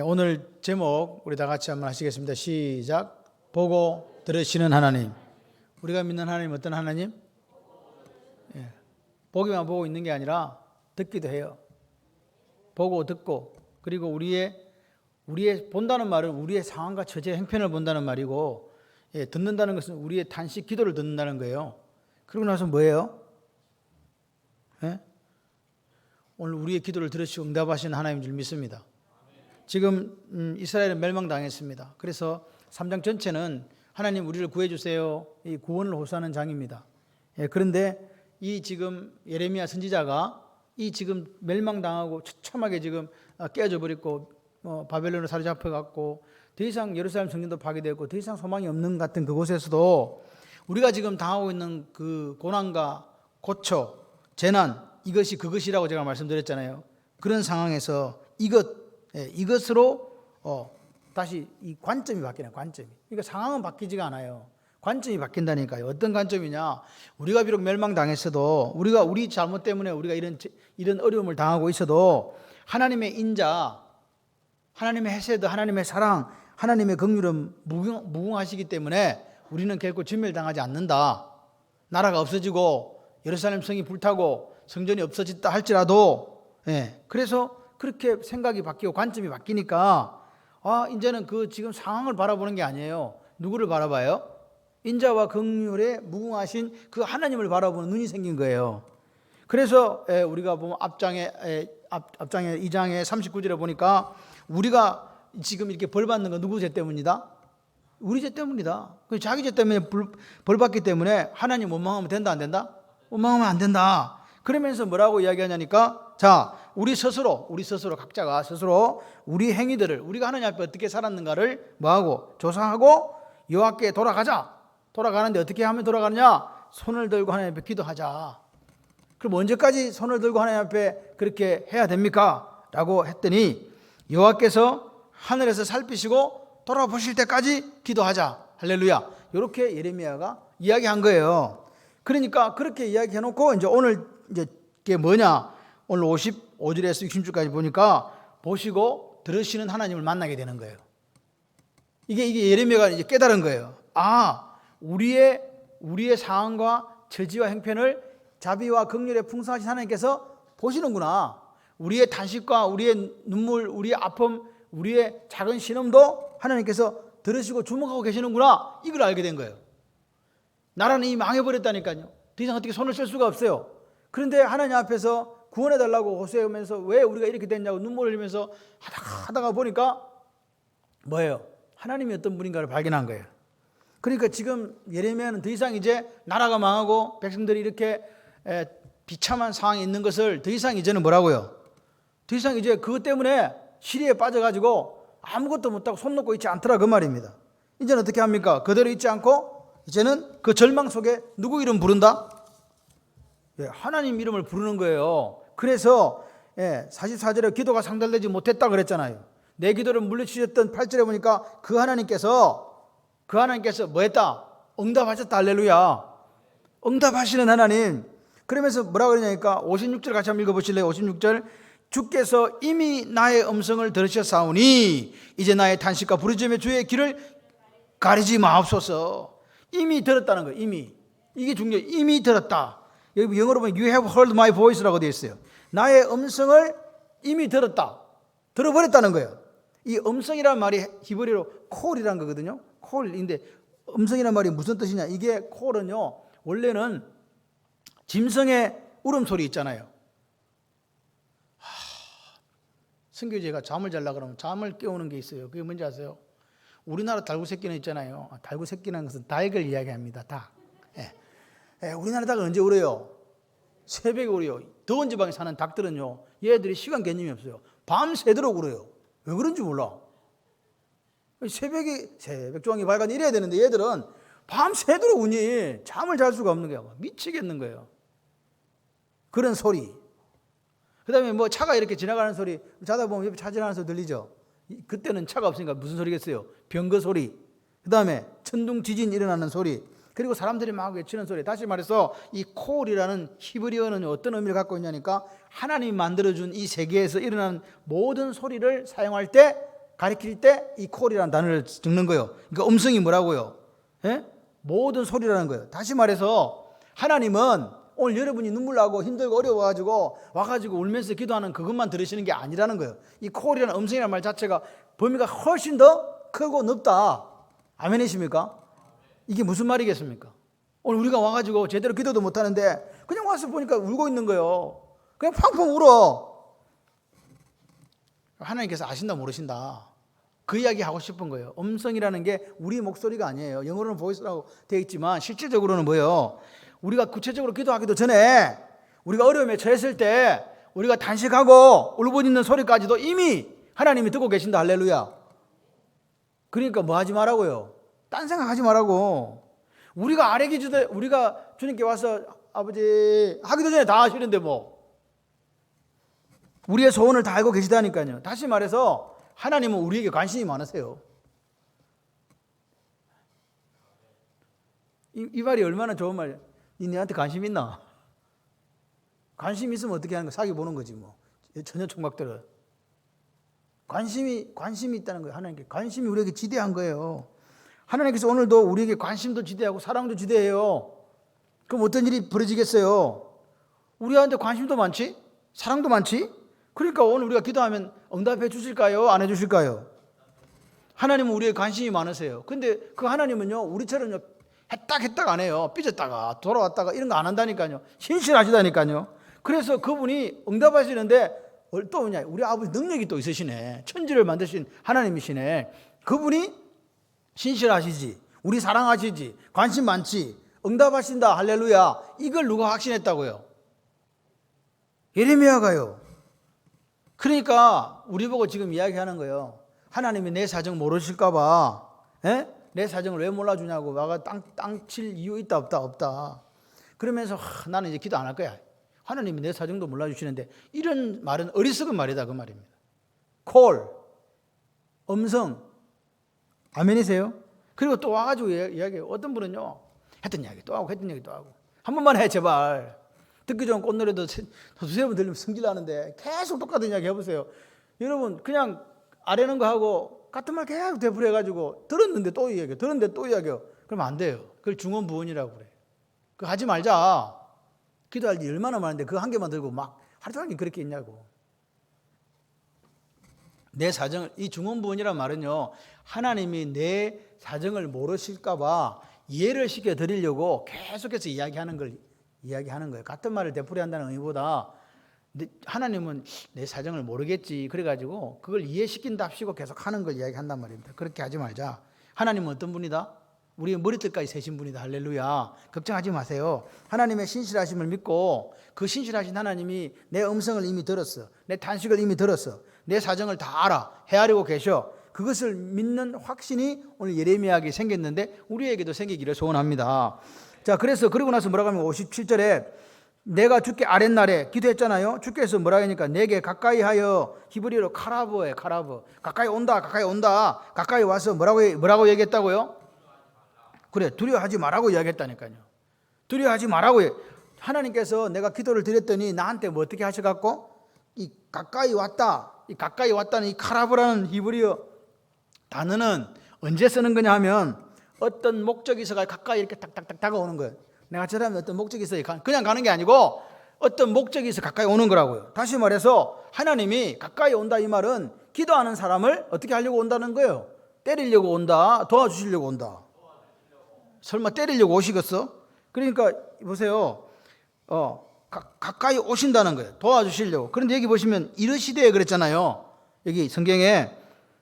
오늘 제목 우리 다 같이 한번 하시겠습니다. 시작. 보고 들으시는 하나님. 우리가 믿는 하나님 어떤 하나님? 보기만 보고 있는 게 아니라 듣기도 해요. 보고 듣고, 그리고 우리의 본다는 말은 우리의 상황과 처지의 행편을 본다는 말이고, 듣는다는 것은 우리의 단식 기도를 듣는다는 거예요. 그러고 나서 뭐예요? 오늘 우리의 기도를 들으시고 응답하시는 하나님인 줄 믿습니다. 지금 이스라엘은 멸망당했습니다. 그래서 3장 전체는 하나님 우리를 구해주세요, 이 구원을 호소하는 장입니다. 그런데 이 지금 예레미야 선지자가 이 지금 멸망당하고 처참하게 지금 깨어져 버렸고, 바벨론으로 사로잡혀갔고, 더 이상 예루살렘 성전도 파괴되고 더 이상 소망이 없는 같은 그곳에서도 우리가 지금 당하고 있는 그 고난과 고초, 재난, 이것이 그것이라고 제가 말씀드렸잖아요. 그런 상황에서 이것으로 다시 이 관점이 바뀌는 관점이. 그러니까 상황은 바뀌지가 않아요. 관점이 바뀐다니까요. 어떤 관점이냐? 우리가 비록 멸망당했어도, 우리 잘못 때문에 우리가 이런 어려움을 당하고 있어도 하나님의 인자, 하나님의 헤세드, 하나님의 사랑, 하나님의 긍휼은 무궁하시기 때문에 우리는 결코 진멸당하지 않는다. 나라가 없어지고 예루살렘 성이 불타고 성전이 없어졌다 할지라도, 그래서 그렇게 생각이 바뀌고 관점이 바뀌니까 이제는 그 지금 상황을 바라보는 게 아니에요. 누구를 바라봐요? 인자와 긍휼에 무궁하신 그 하나님을 바라보는 눈이 생긴 거예요. 그래서 우리가 보면 앞장에 2장의 39절에 보니까 우리가 지금 이렇게 벌 받는 건 누구 죄 때문이다? 우리 죄 때문이다. 자기 죄 때문에 벌 받기 때문에 하나님 원망하면 된다, 안 된다? 원망하면 안 된다. 그러면서 뭐라고 이야기하냐니까, 자, 우리 스스로 각자가 스스로 우리 행위들을, 우리가 하나님 앞에 어떻게 살았는가를 뭐하고 조사하고 여호와께 돌아가는데 어떻게 하면 돌아가느냐? 손을 들고 하나님 앞에 기도하자. 그럼 언제까지 손을 들고 하나님 앞에 그렇게 해야 됩니까? 라고 했더니 여호와께서 하늘에서 살피시고 돌아보실 때까지 기도하자. 할렐루야. 이렇게 예레미야가 이야기한 거예요. 그러니까 그렇게 이야기해놓고 이제 오늘 이제 이게 뭐냐? 오늘 55절에서 60절까지 보니까 보시고 들으시는 하나님을 만나게 되는 거예요. 이게 예레미야가 이제 깨달은 거예요. 우리의 상황과 처지와 형편을 자비와 긍휼에 풍성하신 하나님께서 보시는구나. 우리의 단식과 우리의 눈물, 우리의 아픔, 우리의 작은 신음도 하나님께서 들으시고 주목하고 계시는구나. 이걸 알게 된 거예요. 나라는 이미 망해버렸다니까요. 더 이상 어떻게 손을 쓸 수가 없어요. 그런데 하나님 앞에서 구원해달라고 호소하면서 왜 우리가 이렇게 됐냐고 눈물을 흘리면서 하다가 보니까 뭐예요? 하나님이 어떤 분인가를 발견한 거예요. 그러니까 지금 예레미야는 더 이상 이제 나라가 망하고 백성들이 이렇게 비참한 상황에 있는 것을 더 이상 이제는 뭐라고요? 더 이상 이제 그것 때문에 시리에 빠져가지고 아무것도 못하고 손 놓고 있지 않더라 그 말입니다. 이제는 어떻게 합니까? 그대로 있지 않고 이제는 그 절망 속에 누구 이름 부른다? 하나님 이름을 부르는 거예요. 그래서 44절에 기도가 상달되지 못했다 그랬잖아요. 내 기도를 물리치셨던 8절에 보니까 그 하나님께서 뭐 했다? 응답하셨다. 할렐루야. 응답하시는 하나님. 그러면서 뭐라고 그러냐니까 56절 같이 한번 읽어보실래요? 56절. 주께서 이미 나의 음성을 들으셨사오니 이제 나의 탄식과 부르짖음의 주의 길을 가리지 마옵소서. 이미 들었다는 거예요. 이미. 이게 중요해요. 이미 들었다. 여기 영어로 보면 You have heard my voice라고 되어 있어요. 나의 음성을 이미 들어버렸다는 거예요. 이 음성이라는 말이 히브리어로 콜이라는 거거든요. 콜인데 음성이라는 말이 무슨 뜻이냐? 이게 콜은요, 원래는 짐승의 울음소리 있잖아요. 선교제가 잠을 자려고 그러면 잠을 깨우는 게 있어요. 그게 뭔지 아세요? 우리나라 달구새끼는 있잖아요. 달구새끼라는 것은 닭을 이야기합니다. 닭. 우리나라 닭은 언제 울어요? 새벽에 울어요. 더운 지방에 사는 닭들은요, 얘들이 시간 개념이 없어요. 밤새도록 울어요. 왜 그런지 몰라. 새벽 조항이 밝아서 이래야 되는데 얘들은 밤새도록 우니 잠을 잘 수가 없는 거야. 미치겠는 거예요. 그런 소리. 그 다음에 뭐 차가 이렇게 지나가는 소리, 자다 보면 옆에 차 지나가는 소리 들리죠? 그때는 차가 없으니까 무슨 소리겠어요? 병거 소리. 그 다음에 천둥 지진 일어나는 소리. 그리고 사람들이 막 외치는 소리. 다시 말해서 이 콜이라는 히브리어는 어떤 의미를 갖고 있냐니까 하나님이 만들어준 이 세계에서 일어나는 모든 소리를 사용할 때 가리킬 때 이 콜이라는 단어를 적는 거예요. 그러니까 음성이 뭐라고요? 예? 모든 소리라는 거예요. 다시 말해서 하나님은 오늘 여러분이 눈물 나고 힘들고 어려워가지고 와가지고 울면서 기도하는 그것만 들으시는 게 아니라는 거예요. 이 콜이라는 음성이라는 말 자체가 범위가 훨씬 더 크고 넓다. 아멘이십니까? 이게 무슨 말이겠습니까? 오늘 우리가 와가지고 제대로 기도도 못하는데 그냥 와서 보니까 울고 있는 거예요. 그냥 팡팡 울어. 하나님께서 아신다 모르신다. 그 이야기 하고 싶은 거예요. 음성이라는 게 우리 목소리가 아니에요. 영어로는 보이스라고 되어 있지만 실질적으로는 뭐예요? 우리가 구체적으로 기도하기도 전에 우리가 어려움에 처했을 때 우리가 단식하고 울부짖는 소리까지도 이미 하나님이 듣고 계신다. 할렐루야. 그러니까 뭐 하지 말라고요? 딴 생각하지 말라고. 우리가 아래 기주대 우리가 주님께 와서 아버지 하기도 전에 다 하시는데 뭐 우리의 소원을 다 알고 계시다니까요. 다시 말해서 하나님은 우리에게 관심이 많으세요. 이 말이 얼마나 좋은 말이야. 니 내한테 관심 있나? 관심 있으면 어떻게 하는 거야? 사기 보는 거지 뭐. 전혀 총각들은 관심이 있다는 거예요. 하나님께 관심이 우리에게 지대한 거예요. 하나님께서 오늘도 우리에게 관심도 지대하고 사랑도 지대해요. 그럼 어떤 일이 벌어지겠어요? 우리한테 관심도 많지? 사랑도 많지? 그러니까 오늘 우리가 기도하면 응답해 주실까요? 안 해 주실까요? 하나님은 우리의 관심이 많으세요. 근데 그 하나님은요, 우리처럼요, 했다가 안 해요. 삐졌다가 돌아왔다가 이런 거 안 한다니까요. 신실하시다니까요. 그래서 그분이 응답하시는데 또 뭐냐, 우리 아버지 능력이 또 있으시네. 천지를 만드신 하나님이시네. 그분이 신실하시지, 우리 사랑하시지, 관심 많지, 응답하신다. 할렐루야. 이걸 누가 확신했다고요? 예레미야가요. 그러니까 우리 보고 지금 이야기하는 거예요. 하나님이 내 사정 모르실까 봐. 내 사정을 왜 몰라주냐고. 와가 땅 칠 이유 있다 없다. 그러면서 나는 이제 기도 안 할 거야. 하나님이 내 사정도 몰라주시는데, 이런 말은 어리석은 말이다 그 말입니다. 콜, 음성, 아멘이세요? 그리고 또 와가지고 이야기해요. 어떤 분은요, 했던 이야기 또 하고 했던 이야기 또 하고. 한 번만 해 제발. 듣기 좋은 꽃노래도 두세 번 들리면 성질나는데 계속 똑같은 이야기 해보세요. 여러분 그냥 아래는 거 하고 같은 말 계속 되풀이해가지고 들었는데 또 이야기해요. 들었는데 또 이야기해요. 그러면 안 돼요. 그걸 중언부언이라고 그래. 그거 하지 말자. 기도할 일 얼마나 많은데 그 한 개만 들고 막 하루 종일 그렇게 있냐고. 내 사정을, 이 중언부언이란 말은요, 하나님이 내 사정을 모르실까 봐 이해를 시켜드리려고 계속해서 이야기하는 거예요. 같은 말을 되풀이한다는 의미보다 하나님은 내 사정을 모르겠지, 그래가지고 그걸 이해시킨답시고 계속 하는 걸 이야기한단 말입니다. 그렇게 하지 말자. 하나님은 어떤 분이다? 우리의 머리끝까지 세신 분이다. 할렐루야. 걱정하지 마세요. 하나님의 신실하심을 믿고 그 신실하신 하나님이 내 음성을 이미 들었어, 내 탄식을 이미 들었어, 내 사정을 다 알아, 헤아리고 계셔. 그것을 믿는 확신이 오늘 예레미야에게 생겼는데 우리에게도 생기기를 소원합니다. 자, 그래서 그러고 나서 뭐라고 하면 57절에 내가 주께 아랫날에 기도했잖아요. 주께서 뭐라고 하니까 내게 가까이 하여, 히브리어로 카라브에 카라브, 가까이 온다. 가까이 와서 뭐라고 얘기했다고요? 그래, 두려워하지 말라고 이야기했다니까요. 두려워하지 말라고. 하나님께서 내가 기도를 드렸더니 나한테 뭐 어떻게 하셔갖고 이 가까이 왔다는 이 카라브라는 히브리어 단어는 언제 쓰는 거냐 하면 어떤 목적이 있어가 가까이 이렇게 탁탁탁 다가오는 거예요. 내가 저라면 어떤 목적이 있어요. 그냥 가는 게 아니고 어떤 목적이 있어 가까이 오는 거라고요. 다시 말해서 하나님이 가까이 온다 이 말은 기도하는 사람을 어떻게 하려고 온다는 거예요. 때리려고 온다, 도와주시려고 온다. 설마 때리려고 오시겠어? 그러니까 보세요. 가까이 오신다는 거예요. 도와주시려고. 그런데 여기 보시면 이르시되 그랬잖아요. 여기 성경에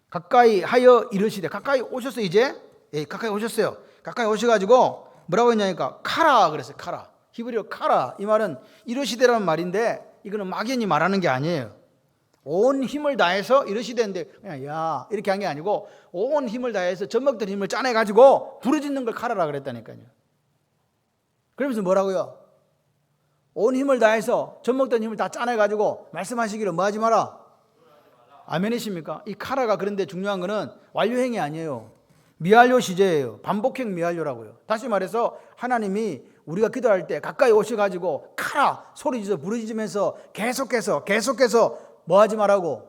가까이 하여 이르시되, 가까이 오셨어요. 이제 가까이 오셨어요. 가까이 오셔가지고 뭐라고 했냐니까 카라 그랬어요. 카라, 히브리어 카라. 이 말은 이르시되라는 말인데 이거는 막연히 말하는 게 아니에요. 온 힘을 다해서 이르시되인데 그냥 야 이렇게 한 게 아니고 온 힘을 다해서 젖먹던 힘을 짜내가지고 부르짖는 걸 카라라 그랬다니까요. 그러면서 뭐라고요? 온 힘을 다해서 젖먹던 힘을 다 짜내가지고 말씀하시기를 뭐 하지 마라? 아멘이십니까? 이 카라가 그런데 중요한 거는 완료행이 아니에요. 미완료 시제예요. 반복행 미완료라고요. 다시 말해서 하나님이 우리가 기도할 때 가까이 오셔가지고 카라 소리지어 부르짖으면서 계속해서 뭐 하지 말라고?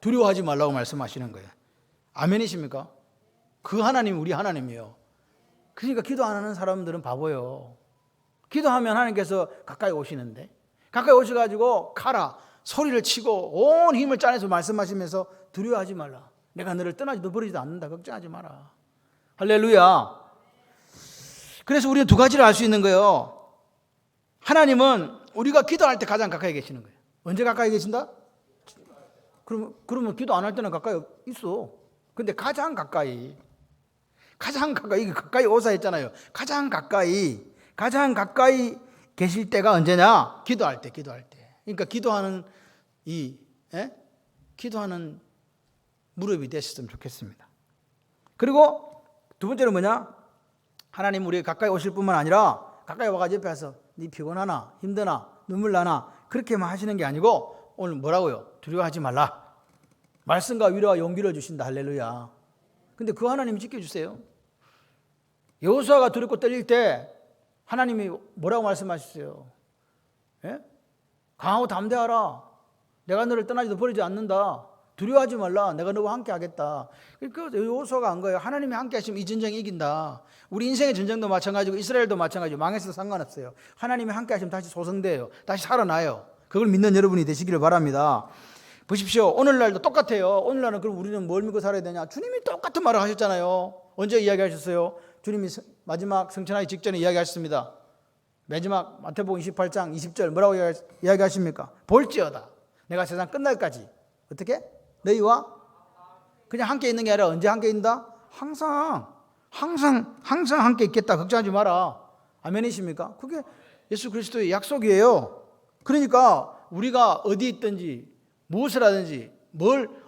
두려워하지 말라고 말씀하시는 거예요. 아멘이십니까? 그 하나님이 우리 하나님이에요. 그러니까 기도 안 하는 사람들은 바보예요. 기도하면 하나님께서 가까이 오시는데, 가까이 오셔가지고 가라 소리를 치고 온 힘을 짜내서 말씀하시면서 두려워하지 말라. 내가 너를 떠나지도 버리지도 않는다. 걱정하지 마라. 할렐루야. 그래서 우리는 두 가지를 알 수 있는 거예요. 하나님은 우리가 기도할 때 가장 가까이 계시는 거예요. 언제 가까이 계신다? 그러면 기도 안 할 때는 가까이 있어. 근데 가장 가까이 이게 가까이 오사 했잖아요. 가장 가까이 계실 때가 언제냐? 기도할 때. 그러니까 기도하는 기도하는 무릎이 되셨으면 좋겠습니다. 그리고 두 번째는 뭐냐? 하나님 우리 가까이 오실 뿐만 아니라 가까이 와가지고 옆에 와서 네 피곤하나 힘드나 눈물 나나 그렇게만 하시는 게 아니고 오늘 뭐라고요? 두려워하지 말라. 말씀과 위로와 용기를 주신다. 할렐루야. 근데 그 하나님이 지켜주세요. 여호수아가 두렵고 떨릴 때 하나님이 뭐라고 말씀하셨어요? 예? 강하고 담대하라. 내가 너를 떠나지도 버리지 않는다. 두려워하지 말라. 내가 너와 함께 하겠다. 그러니까 여호수아가 한 거예요. 하나님이 함께 하시면 이 전쟁이 이긴다. 우리 인생의 전쟁도 마찬가지고 이스라엘도 마찬가지고 망했어도 상관없어요. 하나님이 함께 하시면 다시 소성돼요. 다시 살아나요. 그걸 믿는 여러분이 되시기를 바랍니다. 보십시오. 오늘날도 똑같아요. 오늘날은 그럼 우리는 뭘 믿고 살아야 되냐? 주님이 똑같은 말을 하셨잖아요. 언제 이야기하셨어요? 주님이 마지막 성천하기 직전에 이야기하셨습니다. 마지막 마태복음 28장 20절 뭐라고 이야기하십니까? 볼지어다 내가 세상 끝날까지 어떻게? 너희와 그냥 함께 있는 게 아니라 언제 함께 있는다? 항상 함께 있겠다. 걱정하지 마라. 아멘이십니까? 그게 예수 그리스도의 약속이에요. 그러니까 우리가 어디 있든지 무엇을 하든지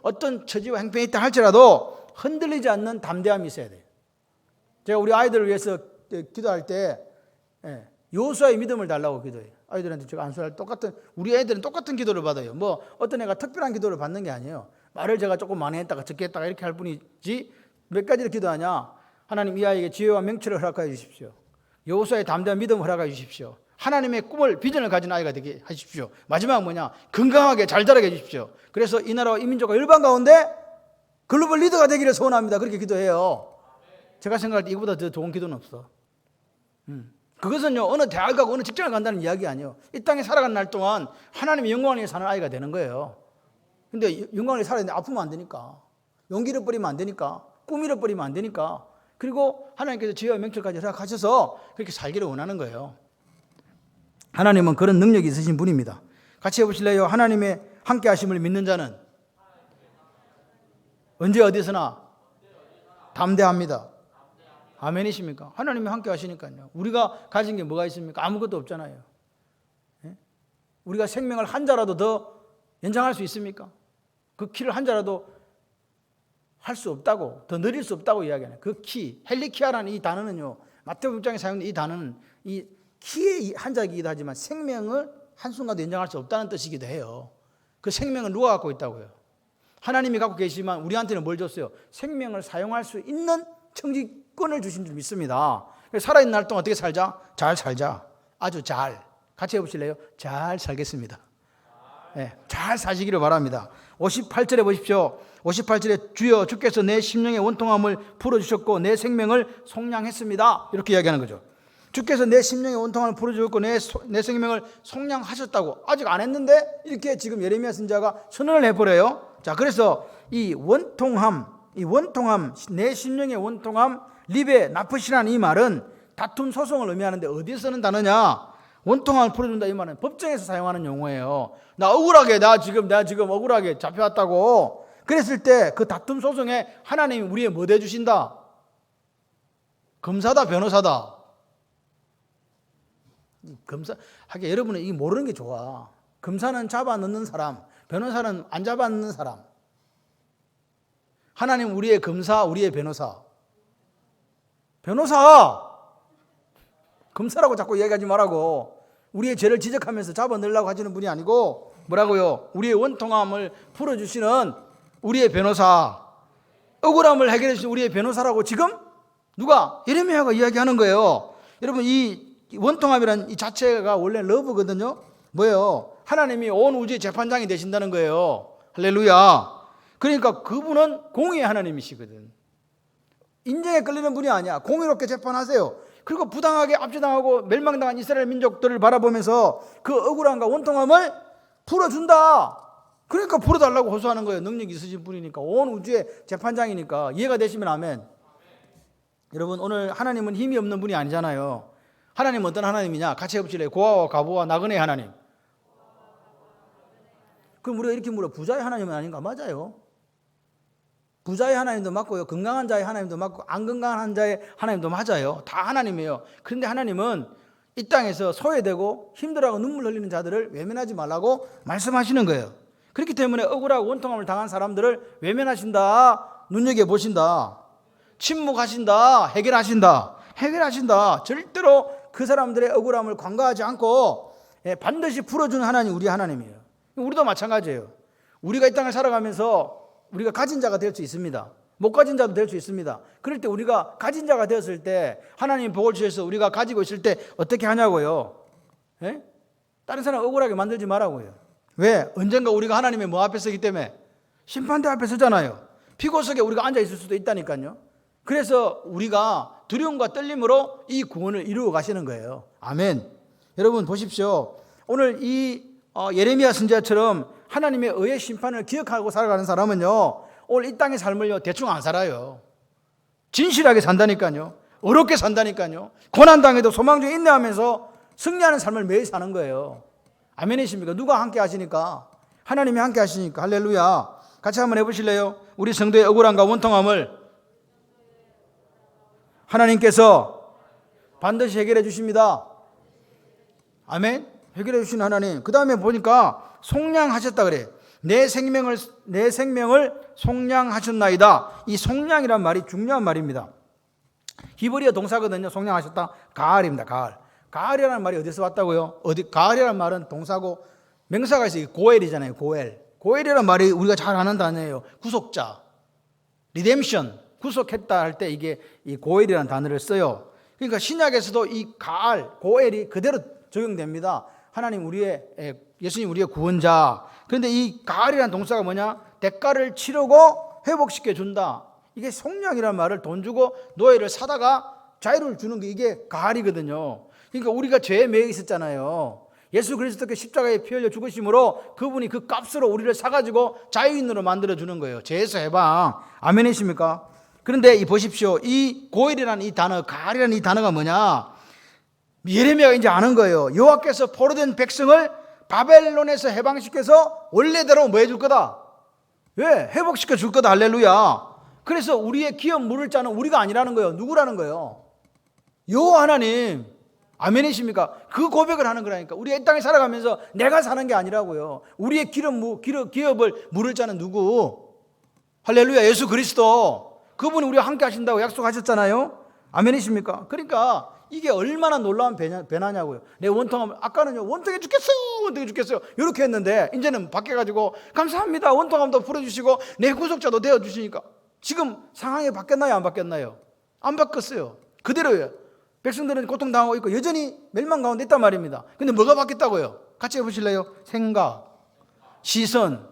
어떤 처지와 행편이 있다 할지라도 흔들리지 않는 담대함이 있어야 돼요. 제가 우리 아이들을 위해서 기도할 때 여호수아의 믿음을 달라고 기도해요. 아이들한테 제가 안수할 우리 애들은 똑같은 기도를 받아요. 뭐 어떤 애가 특별한 기도를 받는 게 아니에요. 말을 제가 조금 많이 했다가 적게 했다가 이렇게 할 뿐이지 몇 가지를 기도하냐. 하나님 이 아이에게 지혜와 명철을 허락하여 주십시오. 여호수아의 담대한 믿음을 허락하여 주십시오. 하나님의 비전을 가진 아이가 되게 하십시오. 마지막 뭐냐? 건강하게 잘 자라게 해주십시오. 그래서 이 나라와 이 민족과 열방 가운데 글로벌 리더가 되기를 소원합니다. 그렇게 기도해요. 제가 생각할 때 이거보다 더 좋은 기도는 없어. 그것은요 어느 대학 가고 어느 직장을 간다는 이야기 아니에요. 이 땅에 살아가는 날 동안 하나님의 영광을 위해 사는 아이가 되는 거예요. 근데 영광을 위해 살아야 되는데 아프면 안 되니까, 용기를 버리면 안 되니까, 꿈을 버리면 안 되니까, 그리고 하나님께서 지혜와 명철까지 허락하셔서 그렇게 살기를 원하는 거예요. 하나님은 그런 능력이 있으신 분입니다. 같이 해보실래요? 하나님의 함께 하심을 믿는 자는 언제 어디서나 담대합니다. 아멘이십니까? 하나님이 함께 하시니까요. 우리가 가진 게 뭐가 있습니까? 아무것도 없잖아요. 예? 우리가 생명을 한 자라도 더 연장할 수 있습니까? 그 키를 한 자라도 할 수 없다고, 더 늘릴 수 없다고 이야기하네요. 그 키, 헬리키아라는 이 단어는요, 마태복음 6장에 사용된 이 단어는 이 키의 한자이기도 하지만 생명을 한순간도 연장할 수 없다는 뜻이기도 해요. 그 생명은 누가 갖고 있다고요? 하나님이 갖고 계시지만 우리한테는 뭘 줬어요? 생명을 사용할 수 있는 청지권을 주신 줄 믿습니다. 살아있는 날 동안 어떻게 살자? 잘 살자. 아주 잘. 같이 해보실래요? 잘 살겠습니다. 네, 잘 사시기를 바랍니다. 58절에 보십시오. 58절에 주여 주께서 내 심령의 원통함을 풀어주셨고 내 생명을 속량했습니다. 이렇게 이야기하는 거죠. 주께서 내 심령의 원통함을 풀어주셨고 내 생명을 속량하셨다고 아직 안 했는데 이렇게 지금 예레미야 선지자가 선언을 해버려요. 자, 그래서 이 원통함, 내 심령의 원통함, 립에 나쁘시라는 이 말은 다툼 소송을 의미하는데 어디에 쓰는 단어냐? 원통함을 풀어준다 이 말은 법정에서 사용하는 용어예요. 나 지금 억울하게 잡혀왔다고 그랬을 때 그 다툼 소송에 하나님이 우리의 뭐 대주신다? 검사다, 변호사다. 여러분은 이게 모르는 게 좋아. 검사는 잡아 넣는 사람, 변호사는 안 잡아 넣는 사람. 하나님 우리의 검사, 우리의 변호사. 검사라고 자꾸 이야기하지 말라고. 우리의 죄를 지적하면서 잡아 넣으려고 하시는 분이 아니고 뭐라고요? 우리의 원통함을 풀어주시는 우리의 변호사, 억울함을 해결해 주시는 우리의 변호사라고 지금 누가? 예레미야가 이야기하는 거예요. 여러분 이 원통함이라는 이 자체가 원래 러브거든요. 뭐예요? 하나님이 온 우주의 재판장이 되신다는 거예요. 할렐루야. 그러니까 그분은 공의의 하나님이시거든. 인정에 끌리는 분이 아니야. 공의롭게 재판하세요. 그리고 부당하게 압제당하고 멸망당한 이스라엘 민족들을 바라보면서 그 억울함과 원통함을 풀어준다. 그러니까 풀어달라고 호소하는 거예요. 능력이 있으신 분이니까. 온 우주의 재판장이니까. 이해가 되시면 아멘. 여러분, 오늘 하나님은 힘이 없는 분이 아니잖아요. 하나님은 어떤 하나님이냐? 같이 해봅시다. 고아와 과부와 나그네의 하나님. 그럼 우리가 이렇게 물어, 부자의 하나님은 아닌가? 맞아요. 부자의 하나님도 맞고요. 건강한 자의 하나님도 맞고 안 건강한 자의 하나님도 맞아요. 다 하나님이에요. 그런데 하나님은 이 땅에서 소외되고 힘들어하고 눈물 흘리는 자들을 외면하지 말라고 말씀하시는 거예요. 그렇기 때문에 억울하고 원통함을 당한 사람들을 외면하신다. 눈여겨보신다. 침묵하신다. 해결하신다. 절대로 그 사람들의 억울함을 관가하지 않고 반드시 풀어주는 하나님, 우리 하나님이에요. 우리도 마찬가지예요. 우리가 이 땅을 살아가면서 우리가 가진 자가 될 수 있습니다. 못 가진 자도 될 수 있습니다. 그럴 때 우리가 가진 자가 되었을 때 하나님 복을 주셔서 우리가 가지고 있을 때 어떻게 하냐고요. 예? 다른 사람 억울하게 만들지 말라고요. 왜? 언젠가 우리가 하나님의 뭐 앞에 서기 때문에 심판대 앞에 서잖아요. 피고석에 우리가 앉아 있을 수도 있다니까요. 그래서 우리가 두려움과 떨림으로 이 구원을 이루어 가시는 거예요. 아멘. 여러분 보십시오. 오늘 이 예레미야 선지자처럼 하나님의 의의 심판을 기억하고 살아가는 사람은요, 오늘 이 땅의 삶을요 대충 안 살아요. 진실하게 산다니까요. 어렵게 산다니까요. 고난당해도 소망 중에 인내하면서 승리하는 삶을 매일 사는 거예요. 아멘이십니까? 누가 함께 하시니까? 하나님이 함께 하시니까. 할렐루야. 같이 한번 해보실래요? 우리 성도의 억울함과 원통함을 하나님께서 반드시 해결해 주십니다. 아멘. 해결해 주시는 하나님. 그 다음에 보니까 속량하셨다 그래. 내 생명을 속량하셨나이다. 이 속량이란 말이 중요한 말입니다. 히브리어 동사거든요. 속량하셨다. 가을입니다. 가을이라는 말이 어디서 왔다고요? 가을이라는 말은 동사고 명사가 있어요. 고엘이잖아요. 고엘이라는 말이 우리가 잘 아는 단어예요. 구속자, 리뎀션, 구속했다 할 때 이게 이 고엘이라는 단어를 써요. 그러니까 신약에서도 이 가을, 고엘이 그대로 적용됩니다. 예수님 우리의 구원자. 그런데 이 가을이라는 동사가 뭐냐? 대가를 치르고 회복시켜 준다. 이게 속량이라는 말을 돈 주고 노예를 사다가 자유를 주는 게 이게 가을이거든요. 그러니까 우리가 죄에 매여 있었잖아요. 예수 그리스도께 십자가에 피 흘려 죽으심으로 그분이 그 값으로 우리를 사가지고 자유인으로 만들어 주는 거예요. 죄에서 해방. 아멘이십니까? 그런데 이 보십시오. 이 고엘이라는 이 단어, 가을이라는 이 단어가 뭐냐? 예레미야가 이제 아는 거예요. 여호와께서 포로된 백성을 바벨론에서 해방시켜서 원래대로 뭐 해줄 거다? 왜? 회복시켜 줄 거다. 할렐루야. 그래서 우리의 기업 물을 자는 우리가 아니라는 거예요. 누구라는 거예요? 여호와 하나님. 아멘이십니까? 그 고백을 하는 거라니까. 우리가 이 땅에 살아가면서 내가 사는 게 아니라고요. 우리의 기업을 물을 자는 누구? 할렐루야. 예수 그리스도. 그분이 우리와 함께 하신다고 약속하셨잖아요. 아멘이십니까? 그러니까 이게 얼마나 놀라운 변화냐고요. 내 원통함을, 아까는요, 원통해 죽겠어요. 이렇게 했는데, 이제는 바뀌어가지고, 감사합니다. 원통함도 풀어주시고, 내 구속자도 되어주시니까. 지금 상황이 바뀌었나요? 안 바뀌었나요? 안 바뀌었어요. 그대로예요. 백성들은 고통당하고 있고, 여전히 멸망 가운데 있단 말입니다. 근데 뭐가 바뀌었다고요? 같이 해보실래요? 생각, 시선.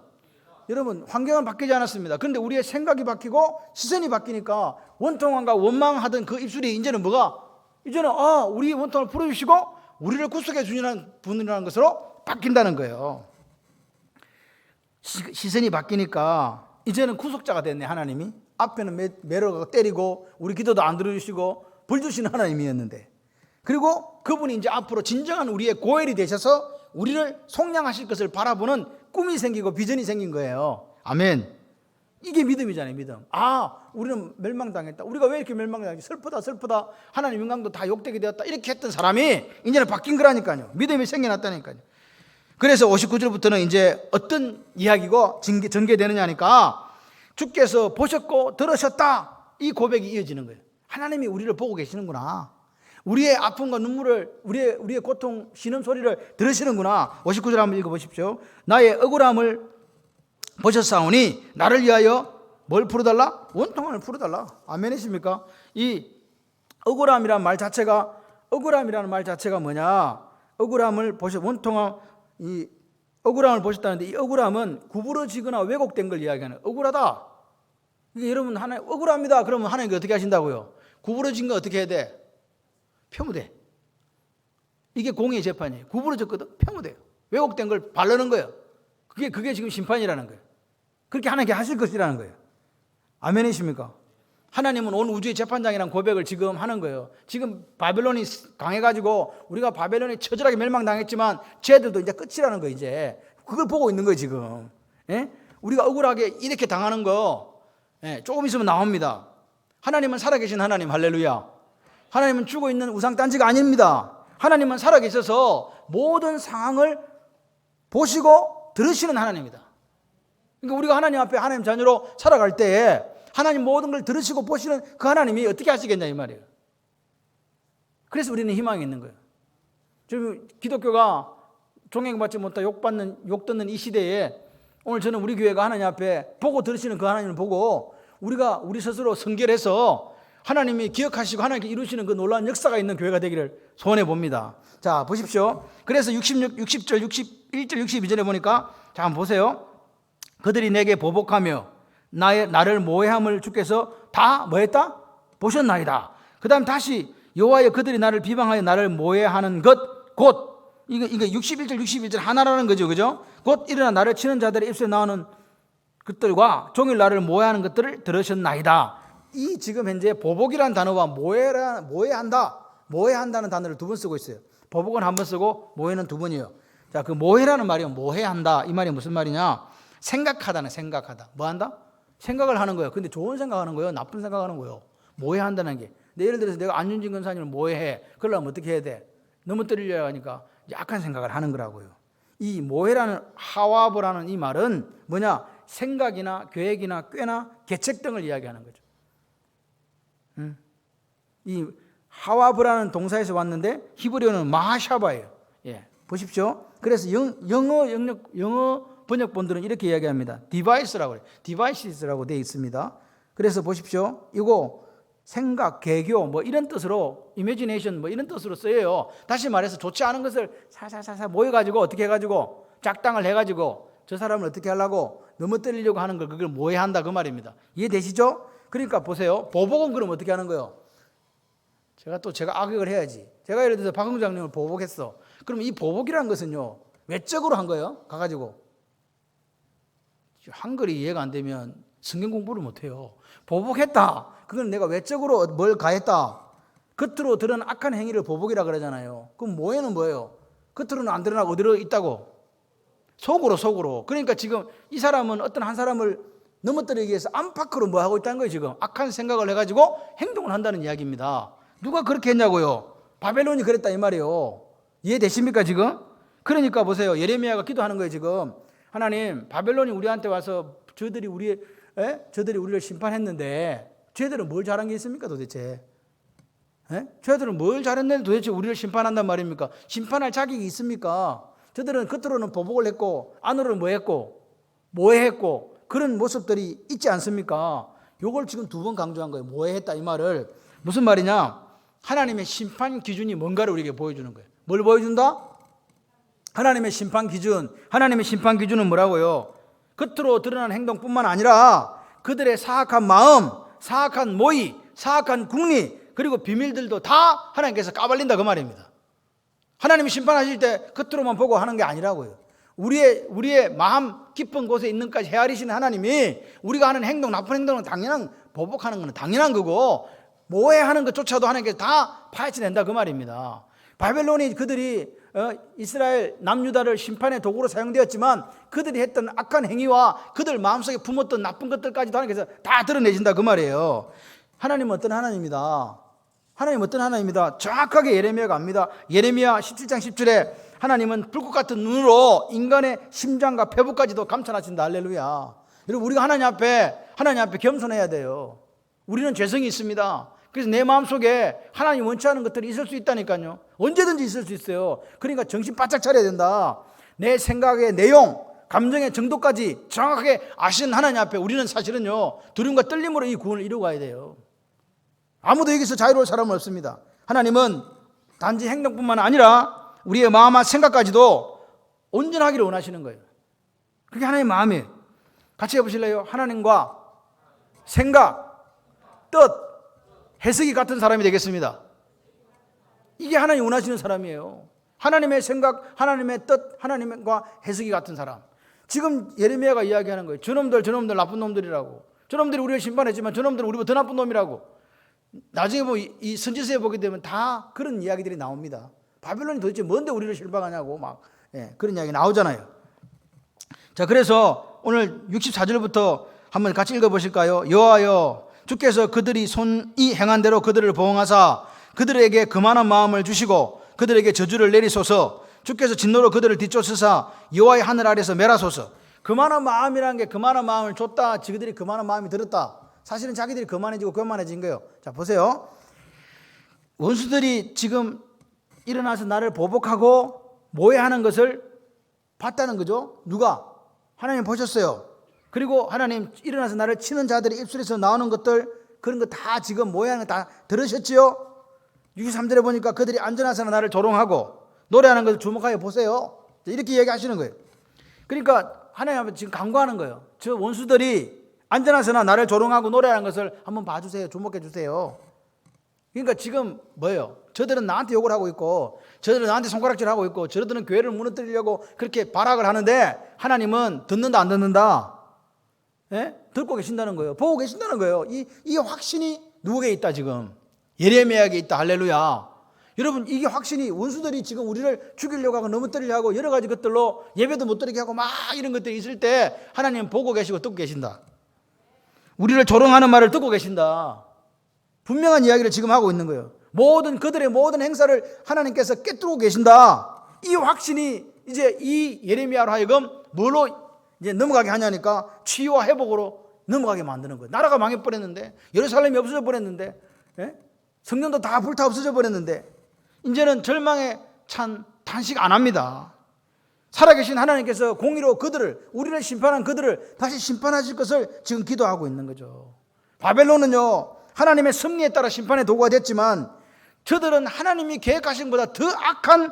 여러분, 환경은 바뀌지 않았습니다. 그런데 우리의 생각이 바뀌고, 시선이 바뀌니까, 원통함과 원망하던 그 입술이 이제는 우리 원통을 풀어주시고 우리를 구속해 주시는 분이라는 것으로 바뀐다는 거예요. 시선이 바뀌니까 이제는 구속자가 됐네. 하나님이 앞에는 매로가 때리고 우리 기도도 안 들어주시고 벌 주시는 하나님이었는데, 그리고 그분이 이제 앞으로 진정한 우리의 고엘이 되셔서 우리를 속량하실 것을 바라보는 꿈이 생기고 비전이 생긴 거예요. 아멘. 이게 믿음이잖아요. 믿음. 우리는 멸망당했다. 우리가 왜 이렇게 멸망당했지? 슬프다. 하나님 영광도 다 욕되게 되었다. 이렇게 했던 사람이 이제는 바뀐 거라니까요. 믿음이 생겨났다니까요. 그래서 59절부터는 이제 어떤 이야기고 전개되느냐 하니까, 주께서 보셨고 들으셨다. 이 고백이 이어지는 거예요. 하나님이 우리를 보고 계시는구나. 우리의 아픔과 눈물을, 우리의 고통, 신음소리를 들으시는구나. 59절 한번 읽어보십시오. 나의 억울함을 보셨사오니 나를 위하여 뭘 풀어달라? 원통함을 풀어달라. 아멘이십니까? 이 억울함이라는 말 자체가 뭐냐? 억울함을 보셔, 억울함을 보셨다는데 이 억울함은 구부러지거나 왜곡된 걸 이야기하는 억울하다. 이게 여러분 하나님 억울합니다. 그러면 하나님께 어떻게 하신다고요? 구부러진 거 어떻게 해야 돼? 펴무돼. 이게 공의 재판이에요. 구부러졌거든? 펴무돼요. 왜곡된 걸 바르는 거예요. 그게 지금 심판이라는 거예요. 그렇게 하나님께 하실 것이라는 거예요. 아멘이십니까? 하나님은 온 우주의 재판장이라는 고백을 지금 하는 거예요. 지금 바벨론이 강해가지고 우리가 바벨론에 처절하게 멸망당했지만 쟤들도 이제 끝이라는 거예요. 이제 그걸 보고 있는 거예요. 지금. 예? 우리가 억울하게 이렇게 당하는 거 조금 있으면 나옵니다. 하나님은 살아계신 하나님. 할렐루야. 하나님은 죽어있는 우상단지가 아닙니다. 하나님은 살아계셔서 모든 상황을 보시고 들으시는 하나님입니다. 그러니까 우리가 하나님 앞에 하나님 자녀로 살아갈 때에 하나님 모든 걸 들으시고 보시는 그 하나님이 어떻게 하시겠냐 이 말이에요. 그래서 우리는 희망이 있는 거예요. 지금 기독교가 존경받지 못하고 욕 듣는 이 시대에 오늘 저는 우리 교회가 하나님 앞에 보고 들으시는 그 하나님을 보고 우리 스스로 성결해서 하나님이 기억하시고 하나님께 이루시는 그 놀라운 역사가 있는 교회가 되기를 소원해 봅니다. 자, 보십시오. 그래서 60절, 61절, 62절에 보니까 자, 한번 보세요. 그들이 내게 보복하며 나를 모해함을 주께서 다 뭐했다? 보셨나이다. 그 다음 다시 여호와여 그들이 나를 비방하여 나를 모해하는 것 곧 이거 61절 61절 하나라는 거죠. 그죠? 곧 일어나 나를 치는 자들의 입술에 나오는 것들과 종일 나를 모해하는 것들을 들으셨나이다. 이 지금 현재 보복이라는 단어와 모해한다는 단어를 두 번 쓰고 있어요. 보복은 한 번 쓰고 모해는 두 번이에요. 자, 그 모해라는 말이 모해한다. 이 말이 무슨 말이냐? 생각하다는 생각하다. 뭐 한다? 생각을 하는 거예요. 근데 좋은 생각하는 거예요? 나쁜 생각하는 거예요? 모해한다는 게. 예를 들어서 내가 안윤진 권사님을 모해해. 그러려면 어떻게 해야 돼? 너무 때리려고 하니까 약한 생각을 하는 거라고요. 이 모해라는 하와브라는 이 말은 뭐냐? 생각이나 계획이나 꾀나 계책 등을 이야기하는 거죠. 이 하와브라는 동사에서 왔는데 히브리어는 마하샤바예요. 예, 보십시오. 그래서 영어 번역본들은 이렇게 이야기합니다. 디바이스라고 해요. 디바이시스라고 되어 있습니다. 그래서 보십시오. 이거 생각, 개교 뭐 이런 뜻으로 이미지네이션 뭐 이런 뜻으로 쓰여요. 다시 말해서 좋지 않은 것을 살살살살 모여가지고 어떻게 해가지고 작당을 해가지고 저 사람을 어떻게 하려고 넘어뜨리려고 하는 걸 그걸 모해한다 그 말입니다. 이해되시죠? 그러니까 보세요. 보복은 그럼 어떻게 하는 거예요? 제가 악역을 해야지. 제가 예를 들어서 박흥장님을 보복했어. 그럼 이 보복이라는 것은요. 외적으로 한 거예요. 가가지고. 한글이 이해가 안 되면 성경 공부를 못해요. 보복했다. 그건 내가 외적으로 뭘 가했다. 겉으로 드러난 악한 행위를 보복이라 그러잖아요. 그럼 모해는 뭐예요? 겉으로는 안 드러나고 어디로 있다고? 속으로. 그러니까 지금 이 사람은 어떤 한 사람을 넘어뜨리기 위해서 안팎으로 뭐 하고 있다는 거예요. 지금 악한 생각을 해가지고 행동을 한다는 이야기입니다. 누가 그렇게 했냐고요? 바벨론이 그랬다 이 말이에요. 이해되십니까 지금? 그러니까 보세요. 예레미야가 기도하는 거예요 지금. 하나님, 바벨론이 우리한테 와서 저들이 우리를 심판했는데 쟤들은 뭘 잘한 게 있습니까 도대체? 쟤들은 뭘 잘했는데 도대체 우리를 심판한단 말입니까? 심판할 자격이 있습니까? 저들은 겉으로는 보복을 했고 안으로는 뭐 했고 모해했고 그런 모습들이 있지 않습니까? 요걸 지금 두 번 강조한 거예요. 모해했다 이 말을. 무슨 말이냐? 하나님의 심판 기준이 뭔가를 우리에게 보여주는 거예요. 뭘 보여준다? 하나님의 심판 기준은 뭐라고요? 겉으로 드러난 행동뿐만 아니라 그들의 사악한 마음, 사악한 모의, 사악한 궁리 그리고 비밀들도 다 하나님께서 까발린다 그 말입니다. 하나님이 심판하실 때 겉으로만 보고 하는 게 아니라고요. 우리의 마음 깊은 곳에 있는 까지 헤아리시는 하나님이 우리가 하는 행동, 나쁜 행동은 당연한 보복하는 건 당연한 거고 모해하는 것조차도 하나님께서 다 파헤쳐낸다 그 말입니다. 바벨론이 그들이 이스라엘 남유다를 심판의 도구로 사용되었지만 그들이 했던 악한 행위와 그들 마음속에 품었던 나쁜 것들까지도 하나님께서 다 드러내신다 그 말이에요. 하나님은 어떤 하나님입니다. 정확하게 예레미야가 압니다. 예레미야 17장 10절에 하나님은 불꽃 같은 눈으로 인간의 심장과 폐부까지도 감찰하신다. 할렐루야. 여러분 우리가 하나님 앞에 겸손해야 돼요. 우리는 죄성이 있습니다. 그래서 내 마음속에 하나님 원치 않은 것들이 있을 수 있다니까요. 언제든지 있을 수 있어요. 그러니까 정신 바짝 차려야 된다. 내 생각의 내용, 감정의 정도까지 정확하게 아시는 하나님 앞에 우리는 사실은요 두려움과 떨림으로 이 구원을 이루어가야 돼요. 아무도 여기서 자유로울 사람은 없습니다. 하나님은 단지 행동뿐만 아니라 우리의 마음과 생각까지도 온전하기를 원하시는 거예요. 그게 하나님의 마음이에요. 같이 해보실래요? 하나님과 생각, 뜻, 해석이 같은 사람이 되겠습니다. 이게 하나님 원하시는 사람이에요. 하나님의 생각, 하나님의 뜻, 하나님과 해석이 같은 사람. 지금 예레미야가 이야기하는 거예요. 저놈들 나쁜 놈들이라고. 저놈들이 우리를 심판했지만 저놈들은 우리보다 더 나쁜 놈이라고. 나중에 뭐 이 선지서에 보게 되면 다 그런 이야기들이 나옵니다. 바벨론이 도대체 뭔데 우리를 실망하냐고 막 그런 이야기 나오잖아요. 자, 그래서 오늘 64절부터 한번 같이 읽어보실까요? 여호와여 주께서 그들이 손이 행한 대로 그들을 보응하사 그들에게 그만한 마음을 주시고 그들에게 저주를 내리소서. 주께서 진노로 그들을 뒤쫓으사 여호와의 하늘 아래서 멸하소서. 그만한 마음이라는 게 그만한 마음을 줬다, 지그들이 그만한 마음이 들었다. 사실은 자기들이 거만해지고 교만해진 거예요. 자, 보세요. 원수들이 지금 일어나서 나를 보복하고 모해하는 것을 봤다는 거죠. 누가? 하나님 보셨어요. 그리고 하나님 일어나서 나를 치는 자들의 입술에서 나오는 것들, 그런 거 다 지금 모해하는 거 다 들으셨지요? 63절에 보니까 그들이 안전하사나 나를 조롱하고 노래하는 것을 주목하여 보세요. 이렇게 얘기하시는 거예요. 그러니까 하나님 지금 강구하는 거예요. 저 원수들이 안전하사나 나를 조롱하고 노래하는 것을 한번 봐주세요. 주목해 주세요. 그러니까 지금 뭐예요? 저들은 나한테 욕을 하고 있고 저들은 나한테 손가락질하고 있고 저들은 교회를 무너뜨리려고 그렇게 발악을 하는데 하나님은 듣는다 안 듣는다? 듣고 계신다는 거예요. 보고 계신다는 거예요. 이 확신이 누구에게 있다 지금? 예레미야에게 있다. 할렐루야. 여러분, 이게 확신이 원수들이 지금 우리를 죽이려고 하고 넘어뜨리려고 하고 여러 가지 것들로 예배도 못 드리게 하고 막 이런 것들이 있을 때 하나님은 보고 계시고 듣고 계신다. 우리를 조롱하는 말을 듣고 계신다. 분명한 이야기를 지금 하고 있는 거예요. 그들의 모든 행사를 하나님께서 꿰뚫고 계신다. 이 확신이 이제 이 예레미야로 하여금 뭘로 이제 넘어가게 하냐니까 치유와 회복으로 넘어가게 만드는 거예요. 나라가 망해버렸는데, 예루살렘이 없어져 버렸는데, 성전도 다 불타 없어져 버렸는데 이제는 절망에 찬 탄식 안 합니다. 살아계신 하나님께서 공의로 우리를 심판한 그들을 다시 심판하실 것을 지금 기도하고 있는 거죠. 바벨론은요, 하나님의 섭리에 따라 심판의 도구가 됐지만 저들은 하나님이 계획하신 것보다 더 악한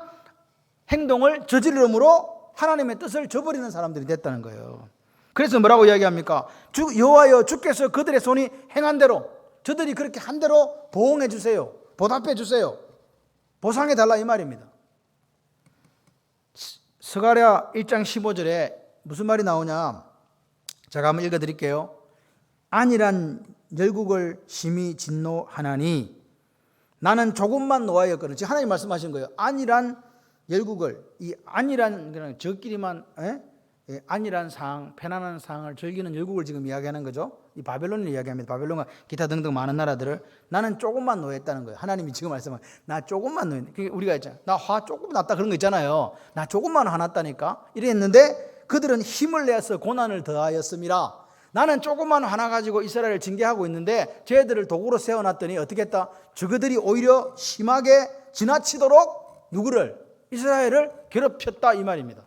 행동을 저지르므로 하나님의 뜻을 저버리는 사람들이 됐다는 거예요. 그래서 뭐라고 이야기합니까? 여호와여 주께서 그들의 손이 행한 대로, 저들이 그렇게 한 대로 보응해 주세요. 보답해 주세요. 보상해 달라 이 말입니다. 스가랴 1장 15절에 무슨 말이 나오냐? 제가 한번 읽어 드릴게요. 안이란 열국을 심히 진노하나니 나는 조금만 노하였거든. 지금 하나님 말씀하신 거예요. 안이란 열국을, 이 안이란 그냥 저끼리만 안이란 상, 편안한 상을 즐기는 열국을 지금 이야기하는 거죠. 이 바벨론을 이야기합니다. 바벨론과 기타 등등 많은 나라들을 나는 조금만 노했다는 거예요. 하나님이 지금 말씀하는 나 조금만 노했는데, 우리가 있잖아요. 나 화 조금 났다 그런 거 있잖아요. 나 조금만 화났다니까 이랬는데 그들은 힘을 내서 고난을 더하였음이라. 나는 조금만 화나 가지고 이스라엘을 징계하고 있는데 쟤들을 도구로 세워놨더니 어떻게 했다? 저그들이 오히려 심하게 지나치도록 누구를? 이스라엘을 괴롭혔다 이 말입니다.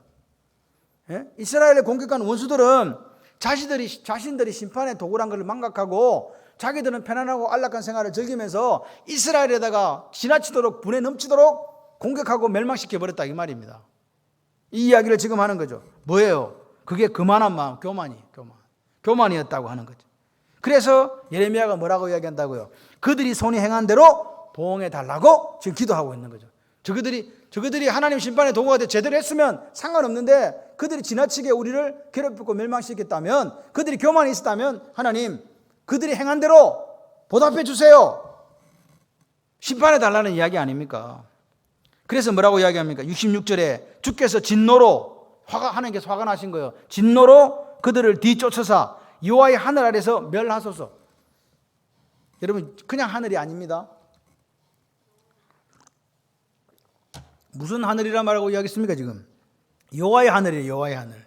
이스라엘을 공격한 원수들은 자신들이 심판의 도구란 것을 망각하고 자기들은 편안하고 안락한 생활을 즐기면서 이스라엘에다가 지나치도록 분에 넘치도록 공격하고 멸망시켜버렸다 이 말입니다. 이 이야기를 지금 하는 거죠. 뭐예요? 그게 그만한 마음, 교만이었다고 하는 거죠. 그래서 예레미야가 뭐라고 이야기한다고요? 그들이 손이 행한 대로 보응해 달라고 지금 기도하고 있는 거죠. 저그들이 하나님 심판의 도구가 돼 제대로 했으면 상관없는데 그들이 지나치게 우리를 괴롭히고 멸망시켰다면, 그들이 교만이 있었다면 하나님 그들이 행한 대로 보답해 주세요. 심판해 달라는 이야기 아닙니까? 그래서 뭐라고 이야기합니까? 66절에 주께서 진노로 하나님께서 화가 나신 거예요. 진노로 그들을 뒤쫓아서 여호와의 하늘 아래서 멸하소서. 여러분, 그냥 하늘이 아닙니다. 무슨 하늘이라 말하고 이야기했습니까? 지금 여호와의 하늘이에요. 여호와의 하늘.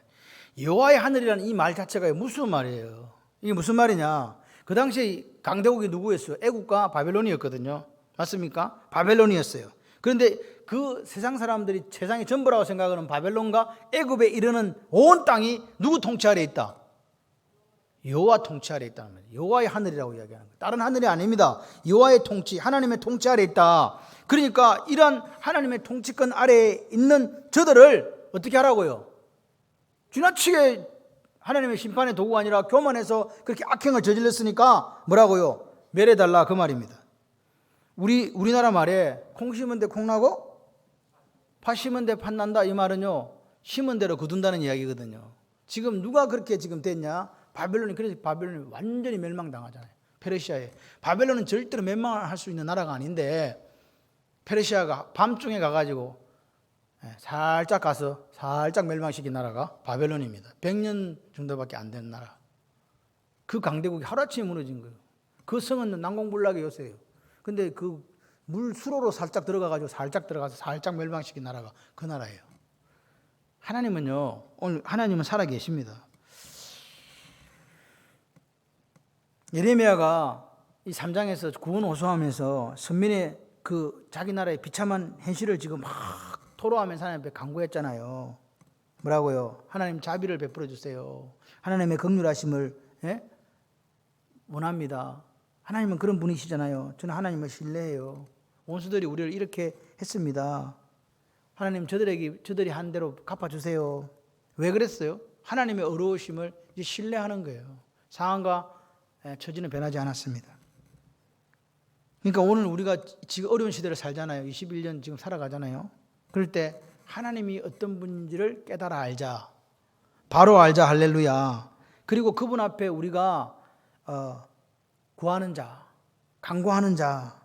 여호와의 하늘이라는 이 말 자체가 무슨 말이에요? 이게 무슨 말이냐? 그 당시에 강대국이 누구였어요? 애국과 바벨론이었거든요. 맞습니까? 바벨론이었어요. 그런데 그 세상 사람들이 세상의 전부라고 생각하는 바벨론과 애굽에 이르는 온 땅이 누구 통치 아래 있다? 여호와 통치 아래 있다는 거예요. 여호와의 하늘이라고 이야기하는 거예요. 다른 하늘이 아닙니다. 여호와의 통치, 하나님의 통치 아래 있다. 그러니까 이러한 하나님의 통치권 아래에 있는 저들을 어떻게 하라고요? 지나치게 하나님의 심판의 도구가 아니라 교만해서 그렇게 악행을 저질렀으니까 뭐라고요? 멸해달라 그 말입니다. 우리나라 말에 콩 심은 데 콩 나고 팥 심은 데 팥 난다 이 말은요, 심은 대로 거둔다는 이야기거든요. 지금 누가 그렇게 지금 됐냐? 바벨론이. 그래서 바벨론이 완전히 멸망당하잖아요. 페르시아에. 바벨론은 절대로 멸망할 수 있는 나라가 아닌데 페르시아가 밤중에 가가지고 살짝 가서 살짝 멸망시킨 나라가 바벨론입니다. 100년 정도밖에 안 되는 나라. 그 강대국이 하루아침에 무너진 거예요. 그 성은 난공불락의 요새예요. 근데 그 물 수로로 살짝 들어가가지고 살짝 들어가서 살짝 멸망시킨 나라가 그 나라예요. 하나님은요, 오늘 하나님은 살아계십니다. 예레미야가 이 3장에서 구원 호소하면서 선민의 그 자기 나라의 비참한 현실을 지금 막 토로하면서 하나님 앞에 간구했잖아요. 뭐라고요? 하나님 자비를 베풀어 주세요. 하나님의 긍휼하심을 원합니다. 하나님은 그런 분이시잖아요. 저는 하나님을 신뢰해요. 원수들이 우리를 이렇게 했습니다. 하나님 저들이 한 대로 갚아주세요. 왜 그랬어요? 하나님의 어려우심을 이제 신뢰하는 거예요. 상황과 처지는 변하지 않았습니다. 그러니까 오늘 우리가 지금 어려운 시대를 살잖아요. 21년 지금 살아가잖아요. 그럴 때 하나님이 어떤 분인지를 깨달아 알자. 바로 알자. 할렐루야. 그리고 그분 앞에 우리가 구하는 자, 간구하는 자,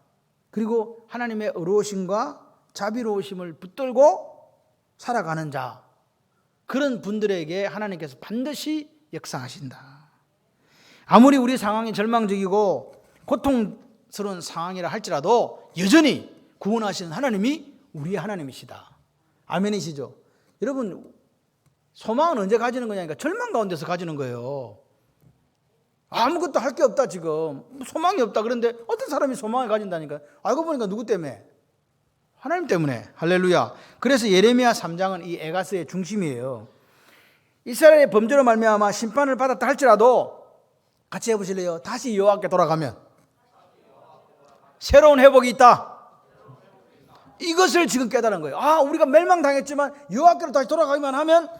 그리고 하나님의 어려우심과 자비로우심을 붙들고 살아가는 자, 그런 분들에게 하나님께서 반드시 역사하신다. 아무리 우리 상황이 절망적이고 고통스러운 상황이라 할지라도 여전히 구원하시는 하나님이 우리의 하나님이시다. 아멘이시죠? 여러분, 소망은 언제 가지는 거냐니까 절망 가운데서 가지는 거예요. 아무것도 할 게 없다 지금. 소망이 없다. 그런데 어떤 사람이 소망을 가진다니까. 알고 보니까 누구 때문에? 하나님 때문에. 할렐루야. 그래서 예레미야 3장은 이 에가스의 중심이에요. 이스라엘의 범죄로 말미암아 심판을 받았다 할지라도 같이 해보실래요? 다시 여호와께 돌아가면 새로운 회복이 있다. 이것을 지금 깨달은 거예요. 우리가 멸망당했지만 여호와께로 다시 돌아가기만 하면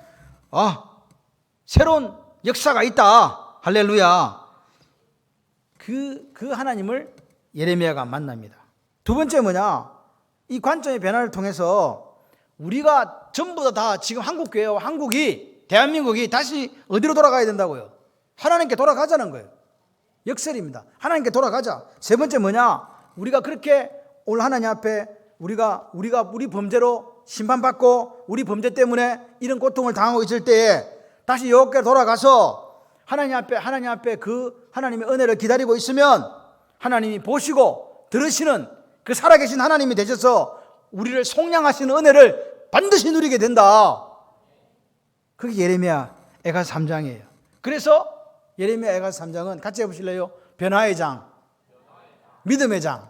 새로운 역사가 있다. 할렐루야. 그 하나님을 예레미야가 만납니다. 두 번째 뭐냐? 이 관점의 변화를 통해서 우리가 전부 다 지금 한국교회와 대한민국이 다시 어디로 돌아가야 된다고요? 하나님께 돌아가자는 거예요. 역설입니다. 하나님께 돌아가자. 세 번째 뭐냐? 우리가 그렇게 오늘 하나님 앞에 우리가 우리 범죄로 심판받고 우리 범죄 때문에 이런 고통을 당하고 있을 때에 다시 여호와께 돌아가서 하나님 앞에 그 하나님의 은혜를 기다리고 있으면 하나님이 보시고 들으시는 그 살아계신 하나님이 되셔서 우리를 속량하시는 은혜를 반드시 누리게 된다. 그게 예레미야 에가서 3장이에요. 그래서 예레미야 에가서 3장은 같이 해보실래요? 변화의 장, 믿음의 장.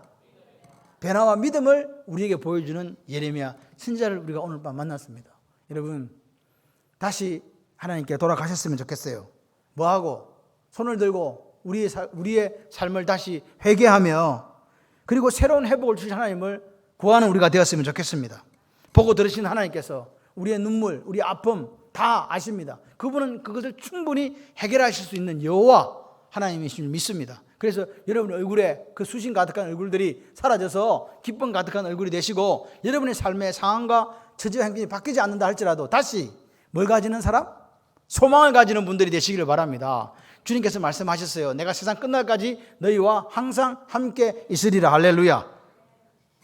변화와 믿음을 우리에게 보여주는 예레미야 선지자를 우리가 오늘 밤 만났습니다. 여러분, 다시 하나님께 돌아가셨으면 좋겠어요. 뭐하고? 손을 들고 우리의 삶을 다시 회개하며 그리고 새로운 회복을 주신 하나님을 구하는 우리가 되었으면 좋겠습니다. 보고 들으신 하나님께서 우리의 눈물, 우리의 아픔 다 아십니다. 그분은 그것을 충분히 해결하실 수 있는 여호와 하나님이신 줄 믿습니다. 그래서 여러분 얼굴에 그 수신 가득한 얼굴들이 사라져서 기쁨 가득한 얼굴이 되시고 여러분의 삶의 상황과 처지와 행동이 바뀌지 않는다 할지라도 다시 뭘 가지는 사람? 소망을 가지는 분들이 되시기를 바랍니다. 주님께서 말씀하셨어요. 내가 세상 끝날까지 너희와 항상 함께 있으리라. 할렐루야.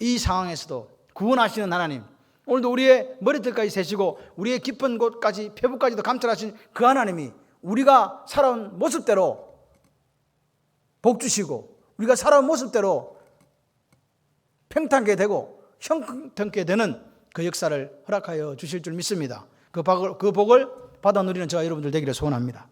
이 상황에서도 구원하시는 하나님, 오늘도 우리의 머리털까지 세시고 우리의 깊은 곳까지 폐부까지도 감찰하신 그 하나님이 우리가 살아온 모습대로 복 주시고 우리가 살아온 모습대로 평탄하게 되고 형통케 되는 그 역사를 허락하여 주실 줄 믿습니다. 그 복을 받아 누리는 저와 여러분들 되기를 소원합니다.